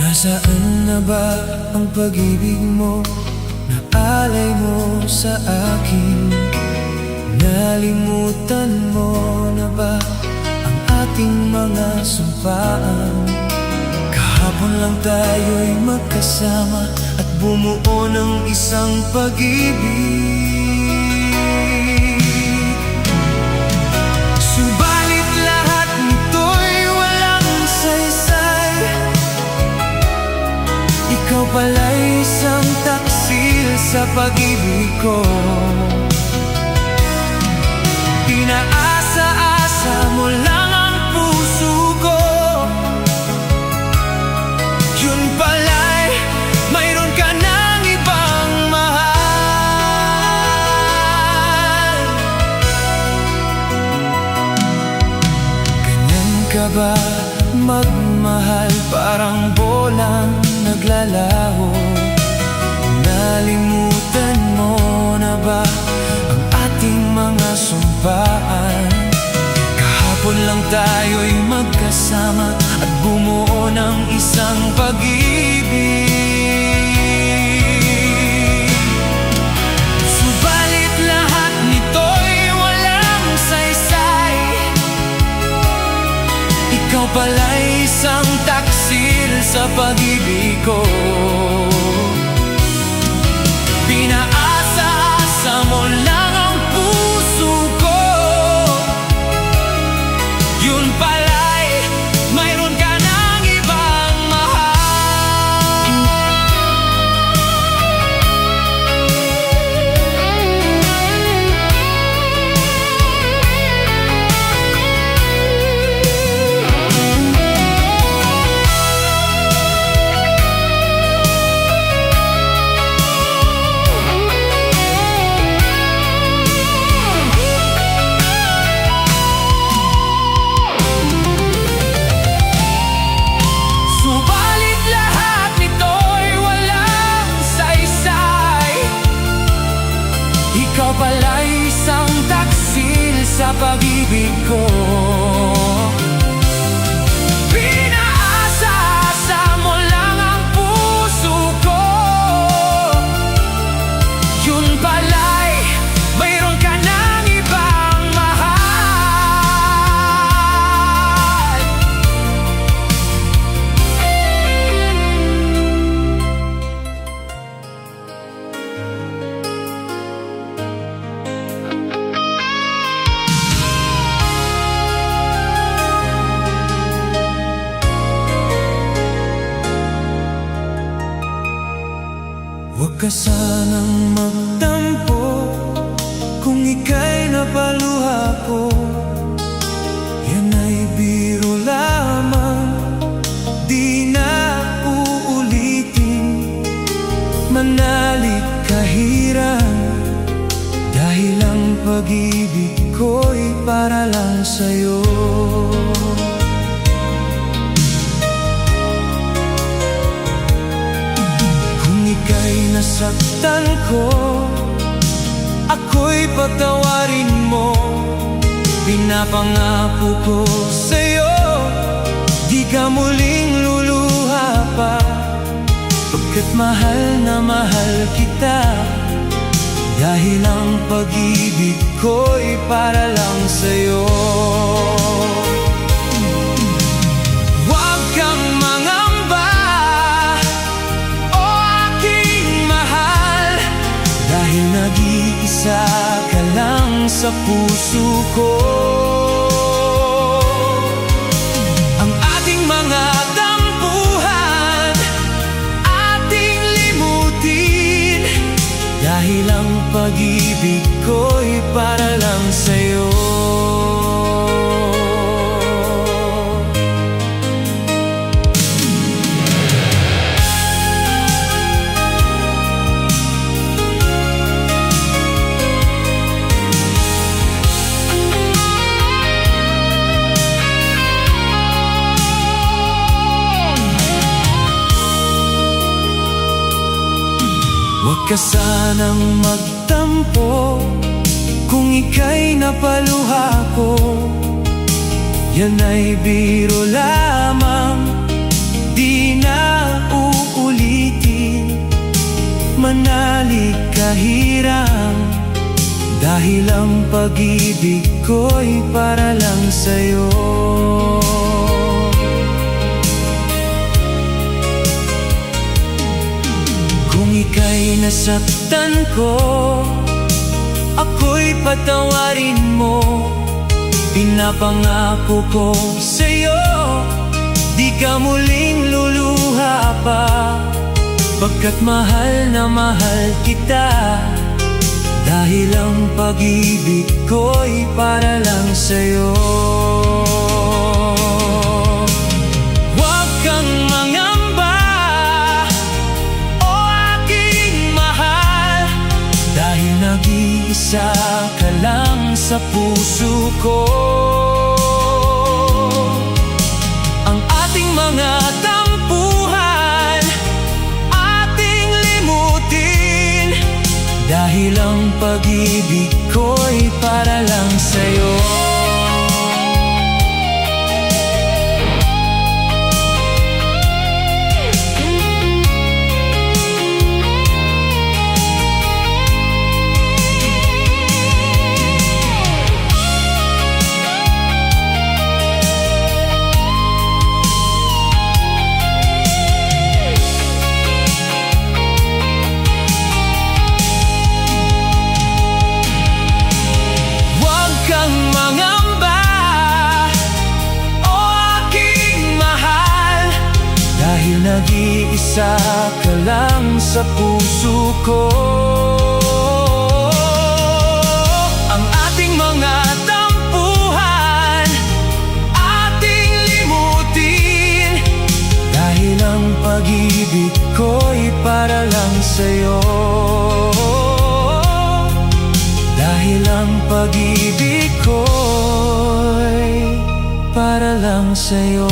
Nasaan na ba ang pag-ibig mo na alay mo sa akin? Nalimutan mo na ba ang ating mga sumpaan? Kahapon lang tayo'y magkasama at bumuo ng isang pag-ibig. Subalit lahat nito'y walang saysay. Ikaw pala'y isang taksil sa pag-ibig ko. Pinaasa-asa mo lang ang puso ko. Yun pala'y mayroon ka ng ibang mahal. Ganyan ka ba magmahal? Parang bolang naglalaho. Nalimutan mo na ba ang ating mga sumpaan? Kahapon lang tayo'y magkasama at bumuo ng isang pag-ibig. Subalit lahat nito'y walang saysay. Ikaw pala'y isang taksil sa pag-ibig ko. Pinaasa-asa mo lang ang puso ko. Yun pala'y mayroon ka ng ibang mahal. Ikaw pala'y isang taksil sa pag-ibig ko. Pinaasa-asa mo lang ang puso ko. Yun pala'y mayroon ka ng ibang mahal. Huwag ka sanang magtampo kung ika'y napaluha ko. Yan ay biro lamang, di na uulitin. Manalig kahiran, dahil ang pag-ibig ko'y para lang sa'yo. Ika'y nasaktan ko, ako'y patawarin mo. Pinapangako ko sa'yo, di ka muling luluha pa. Pagkat mahal na mahal kita, dahil ang pag-ibig ko'y para lang sa'yo. Huwag kang mangamba, dahil nag-iisa ka lang sa puso ko. Ang ating mga tampuhan, ating limutin, dahil ang pag-ibig ko'y para lang sa'yo. Huwag ka sanang magtampo kung ika'y napaluha ko. Yan ay biro lamang, di na uulitin. Manalig ka hirang, dahil ang pag-ibig ko'y para lang sa'yo. Kung ika'y nasaktan ko, ako'y patawarin mo. Pinapangako ko sa'yo, di ka muling luluha pa. Pagkat mahal na mahal kita, dahil ang pag-ibig ko'y para lang sa'yo. Huwag kang mangamba, o aking mahal, dahil nag-iisa ka lang sa puso ko. Ang ating mga tampuhan, ating limutin, dahil ang pag-ibig ko'y para lang sa'yo. Nag-iisa ka lang sa puso ko. Ang ating mga tampuhan, ating limutin, dahil ang pag-ibig ko'y para lang sa'yo. Dahil ang pag-ibig ko'y para lang sa'yo.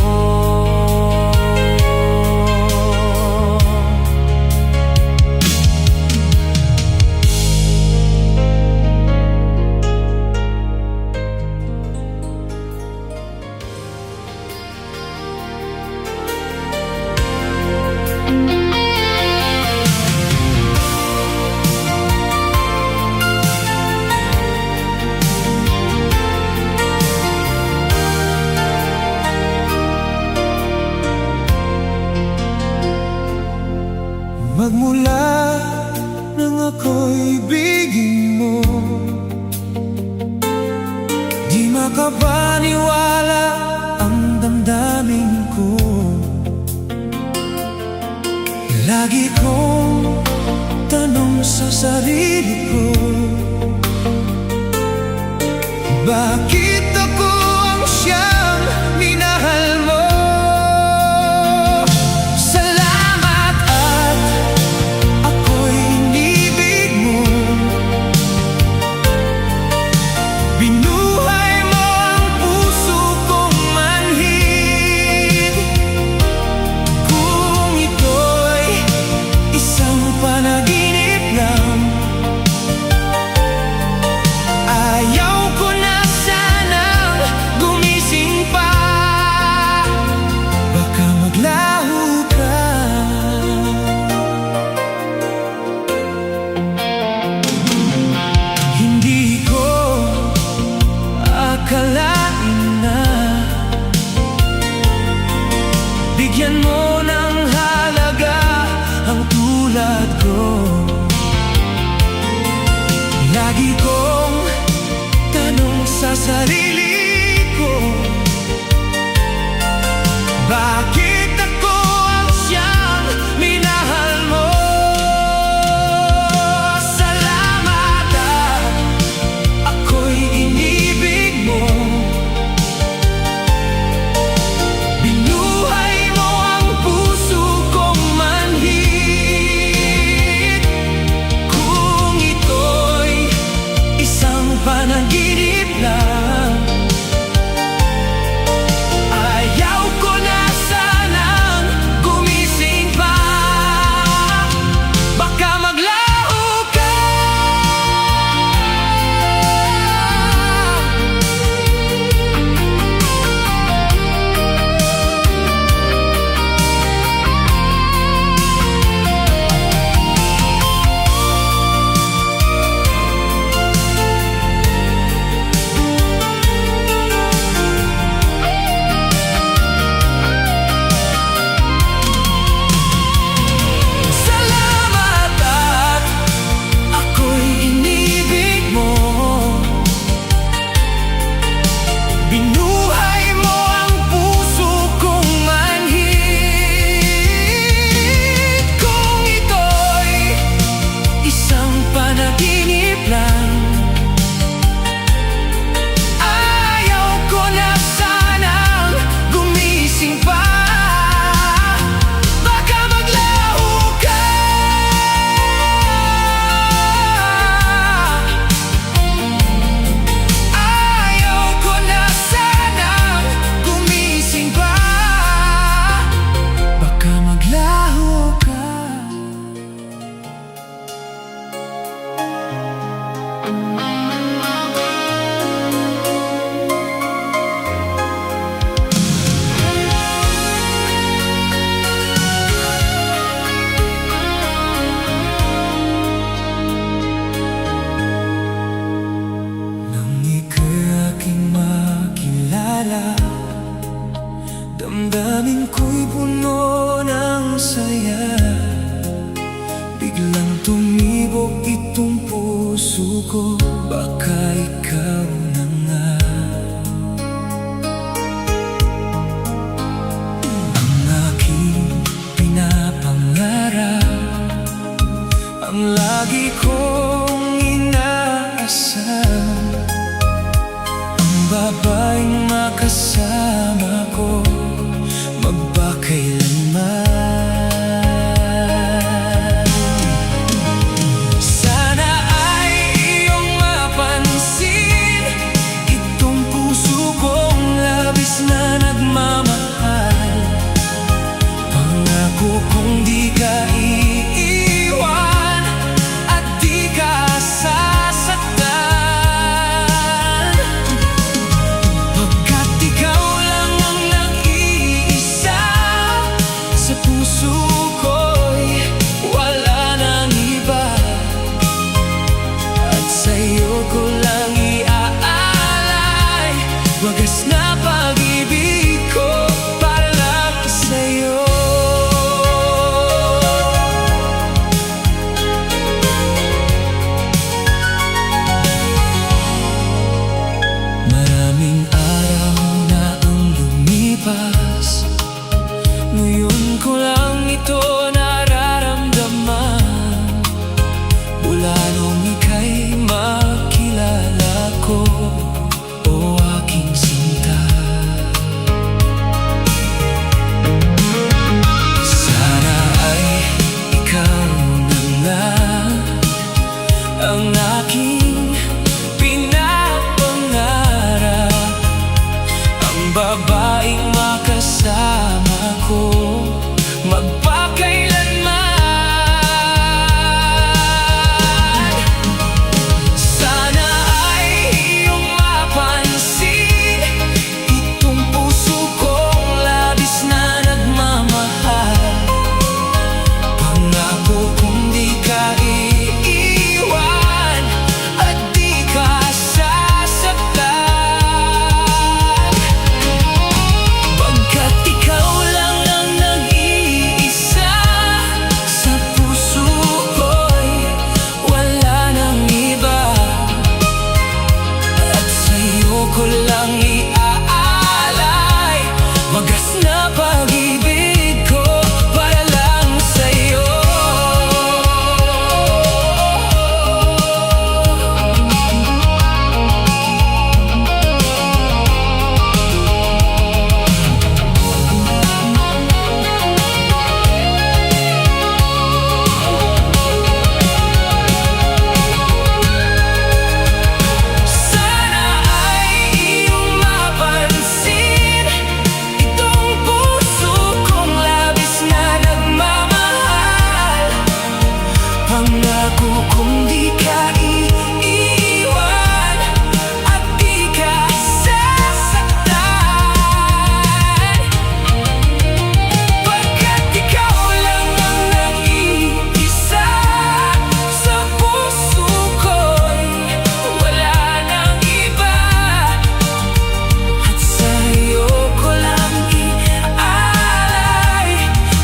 Damdamin ko'y puno ng saya. Biglang tumibok itong puso ko, baka ikaw na nga. Ang aking pinapangarap, ang lagi kong inaasam, ang babaeng makasama ko magpakailanman. Sana ay iyong mapansin itong puso kong labis na nagmamahal. Pangako kong di ka iiwan at di ka sasaktan, pagkat ikaw lang ang nag-iisa sa puso ko'y wala nang iba. At sa'yo ko lang iaalay wagas na pag-ibig ko para lang sa'yo. Maraming araw na ang lumipas, ngayon ko lang ito nararamdaman. Mula nung ika'y makilala ko, o aking sinta. Sana ay ikaw na lang ang aking pinapangarap, ang babaeng makasama ko magpakailanman. Sana ay iyong mapansin itong puso kong labis na nagmamahal. Pangako kong di ka iiwan at di ka sasaktan, pagkat ikaw lang ang nag-iisa sa puso ko'y wala nang iba. At sa'yo ko lang iaalay wagas na pag-ibig ko para lang sa'yo. Sana ay iyong mapansin itong puso kong labis na nagmamahal. Pangako kong di ka iiwan at di ka sasaktan, pagkat ikaw lang ang nag-iisa sa puso ko'y wala nang iba. At sa'yo ko lang iaalay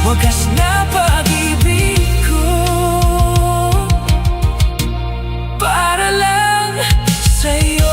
wagas na pag-ibig ko para lang sa'yo.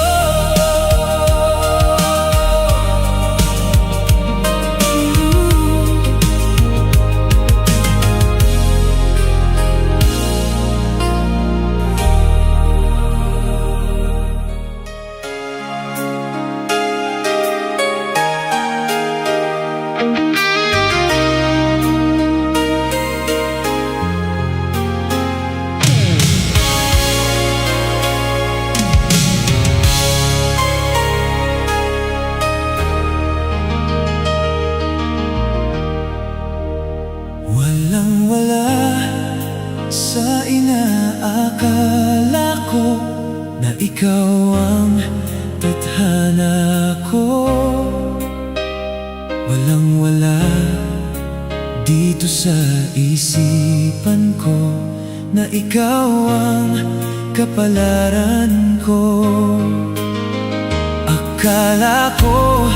Walang-wala sa inaakala ko, na ikaw ang tadhana ko. Walang-wala dito sa isipan ko na ikaw ang kapalaran ko. Akala ko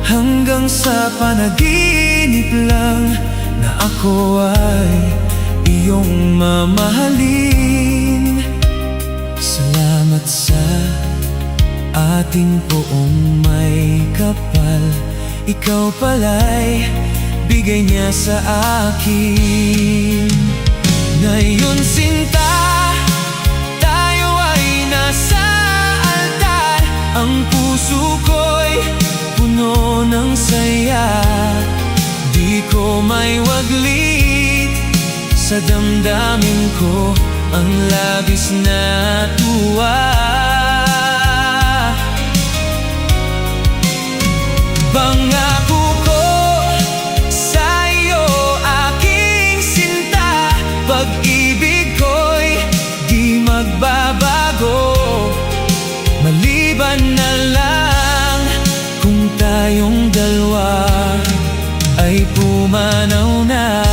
hanggang sa panaginip lang na ako ay iyong mamahalin. Salamat sa ating poong may kapal, ikaw pala'y bigay niya sa akin. Ngayon sinta, tayo ay nasa altar. Ang puso ko'y puno ng saya, di ko may waglit. Sa damdamin ko ang labis na tuwa. Pangako ko sa iyo, aking sinta, pag-ibig ko'y di magbabago. Maliban na lang kung tayong dalawa ay pumanaw na.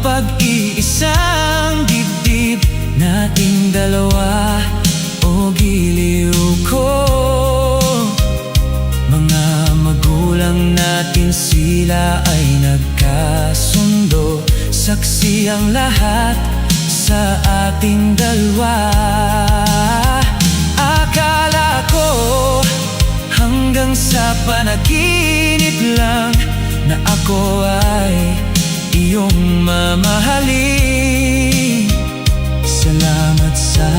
Pag-iisang dibdib nating dalawa, o giliw ko. Mga magulang natin, sila ay nagkasundo. Saksi ang lahat sa ating dalawa. Akala ko hanggang sa panaginip lang na ako ay iyong mamahalin. Salamat sa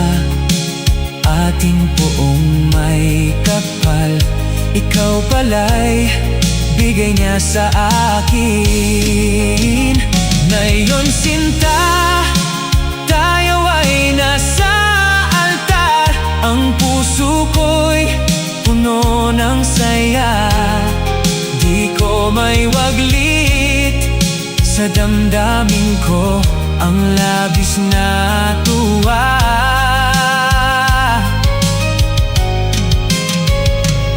ating poong may kapal, ikaw pala'y bigay niya sa akin. Ngayon sinta, tayo ay nasa altar. Ang puso ko'y puno ng saya, di ko may waglit. Sa damdamin ko ang labis na tuwa.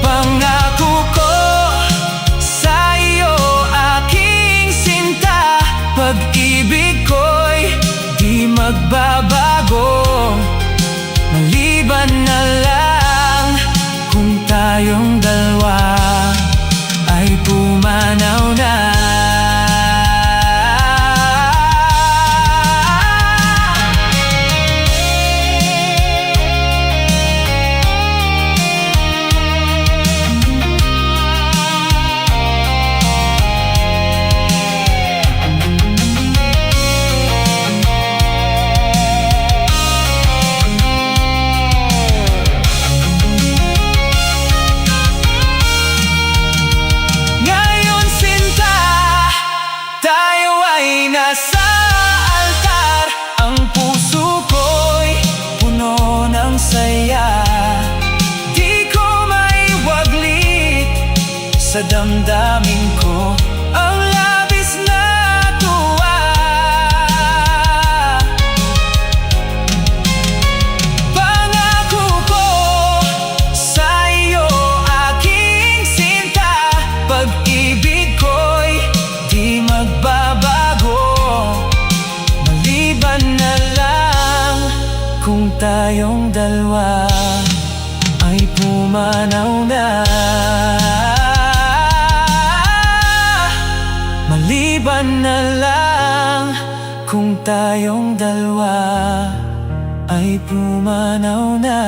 Pangako ko sa iyo, aking sinta, pag-ibig ko'y di magbabago. Maliban na lang kung tayong dalawa ay pumanaw na. Nasa altar, ang puso ko'y puno ng saya, di ko may waglit. Sa damdamin ko ang labis na tuwa. Pangako ko sa iyo, aking sinta, pag-ibig ko'y di magbabago. Maliban na lang kung tayong dalawa ay pumanaw na. Maliban na lang kung tayong dalawa ay pumanaw na.